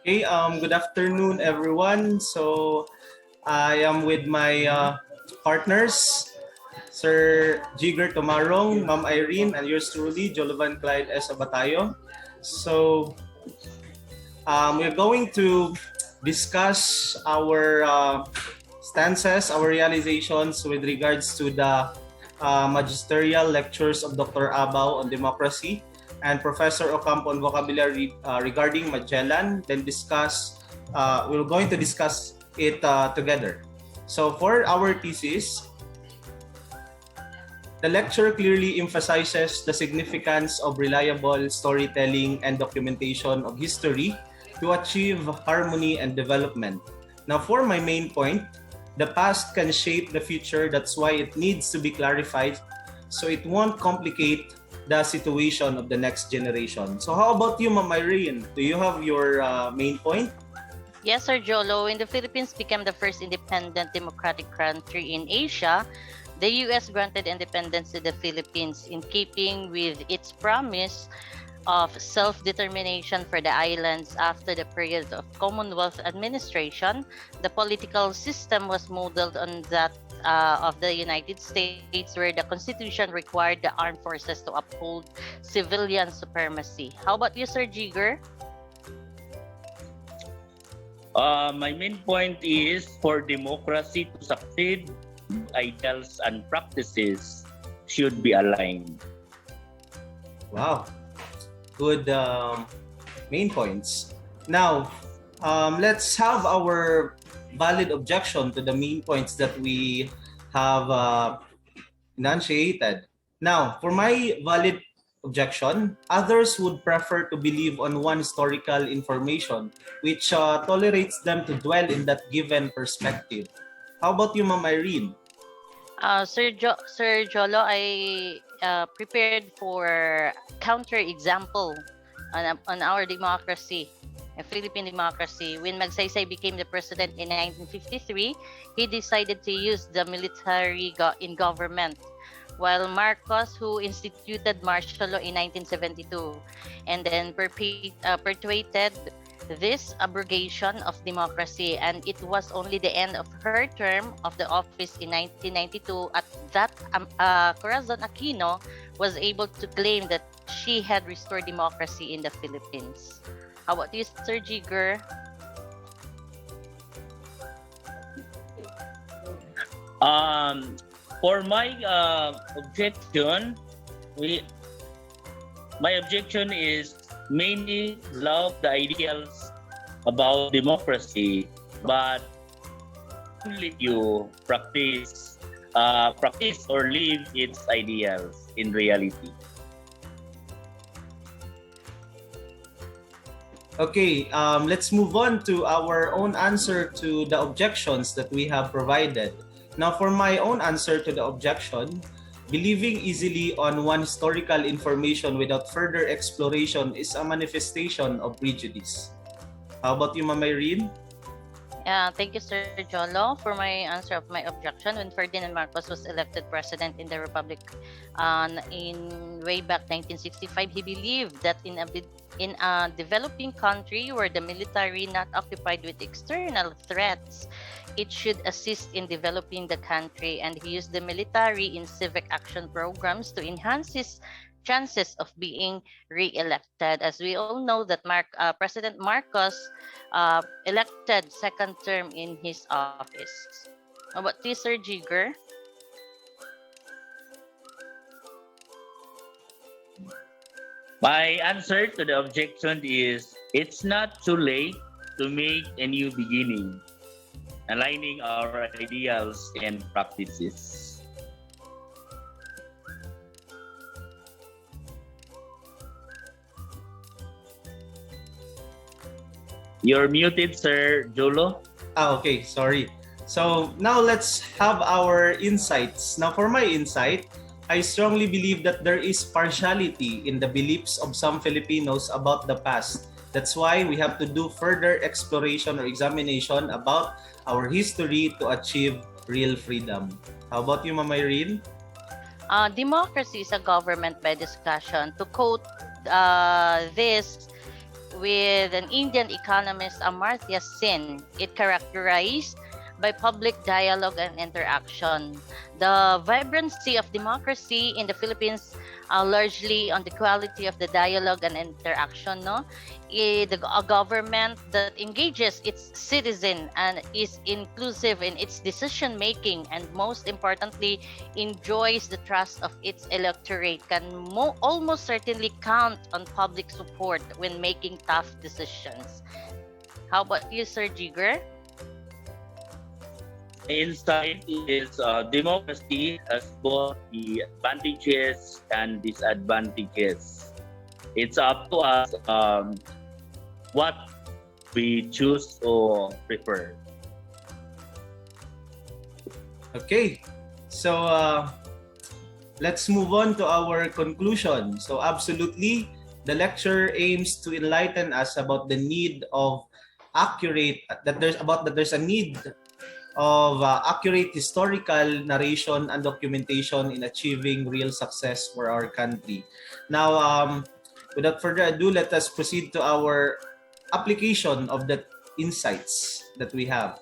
Okay, good afternoon, everyone. So, I am with my partners, Sir Jigger Tomarong, Ma'am Irene, and yours truly, Jolovan Clyde S. Abatayo. So, we're going to discuss our stances, our realizations with regards to the magisterial lectures of Dr. Abao on democracy and Professor Ocampo on vocabulary regarding Magellan. Then we're going to discuss it together. So for our thesis, the lecture clearly emphasizes the significance of reliable storytelling and documentation of history to achieve harmony and development. Now, for my main point, the past can shape the future. That's why it needs to be clarified so it won't complicate the situation of the next generation. So how about you, Ma'am Irene? Do you have your main point? Yes, Sir Jolo. When the Philippines became the first independent democratic country in Asia, the U.S. granted independence to the Philippines in keeping with its promise of self-determination for the islands after the period of Commonwealth administration. The political system was modeled on that of the United States, where the Constitution required the armed forces to uphold civilian supremacy. How about you, Sir Jigger? My main point is for democracy to succeed, ideals and practices should be aligned. Wow, good main points. Now, let's have our valid objection to the main points that we have enunciated. Now, for my valid objection, others would prefer to believe on one historical information which tolerates them to dwell in that given perspective. How about you, Ma'am Irene? Sir Jolo, I prepared for counter example on our democracy, a Philippine democracy. When Magsaysay became the president in 1953, he decided to use the military in government, while Marcos, who instituted martial law in 1972, and then perpetuated this abrogation of democracy, and it was only the end of her term of the office in 1992 at that Corazon Aquino was able to claim that she had restored democracy in the Philippines. How about you, Sir Jigger? For my objection, my objection is many love the ideals about democracy, but only you practice or live its ideals in reality. Okay, let's move on to our own answer to the objections that we have provided. Now, for my own answer to the objection, believing easily on one historical information without further exploration is a manifestation of prejudice. How about you, Ma'am Irene? Thank you, Sir Jolo. For my answer of my objection, when Ferdinand Marcos was elected president in the Republic in way back 1965, he believed that in a developing country where the military not occupied with external threats, it should assist in developing the country, and he used the military in civic action programs to enhance his chances of being re-elected. As we all know that President Marcos elected second term in his office. How about this, Sir Jigger? My answer to the objection is it's not too late to make a new beginning, aligning our ideals and practices. You're muted, Sir Jolo. Okay, sorry. So now let's have our insights. Now for my insight, I strongly believe that there is partiality in the beliefs of some Filipinos about the past. That's why we have to do further exploration or examination about our history to achieve real freedom. How about you, Ma'am Irene? Democracy is a government by discussion. To quote this with an Indian economist, Amartya Sen. It characterized by public dialogue and interaction. The vibrancy of democracy in the Philippines largely on the quality of the dialogue and interaction, no? A government that engages its citizen and is inclusive in its decision making, and most importantly enjoys the trust of its electorate, can almost certainly count on public support when making tough decisions. How about you, Sir Jigger? Insight is democracy has both the advantages and disadvantages. It's up to us what we choose or prefer. Okay, so let's move on to our conclusion. So absolutely, the lecture aims to enlighten us about the need of there's a need of accurate historical narration and documentation in achieving real success for our country. Now, without further ado, let us proceed to our application of the insights that we have.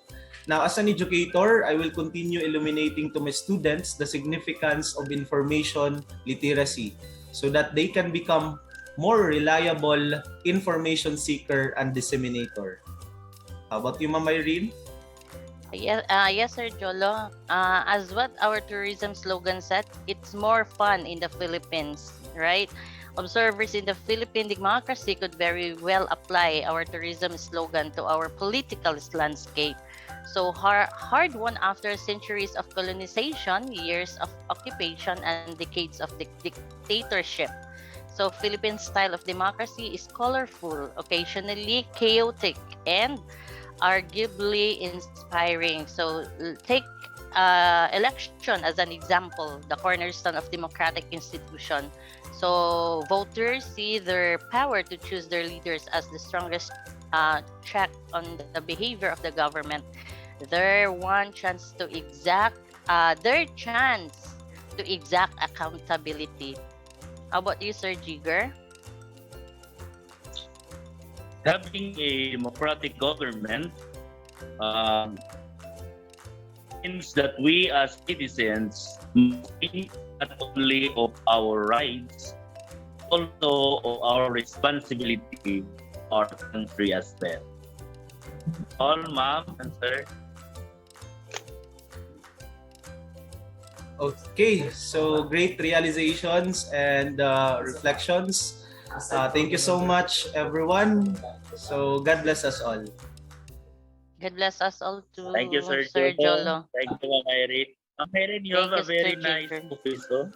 Now, as an educator, I will continue illuminating to my students the significance of information literacy so that they can become more reliable information seeker and disseminator. How about you, Ma'am Irene? Yes, Sir Jolo. As what our tourism slogan said, it's more fun in the Philippines, right? Observers in the Philippine democracy could very well apply our tourism slogan to our political landscape. So hard won after centuries of colonization, years of occupation, and decades of dictatorship. So Philippine style of democracy is colorful, occasionally chaotic, and arguably inspiring. So take election as an example, the cornerstone of democratic institution. So voters see their power to choose their leaders as the strongest check on the behavior of the government. Their chance to exact accountability. How about you, Sir Jigger? Having a democratic government means that we as citizens must think not only of our rights, also of our responsibility to our country as well. All, ma'am and sir. Okay, so great realizations and reflections. Thank you so much, everyone. So God bless us all. God bless us all too, Thank you, Sir Sir Jolo. Jolo. Thank you, Ma'am Irene. Ma'am Irene, you Thank have a you, very Sir nice Jigger. office, oh.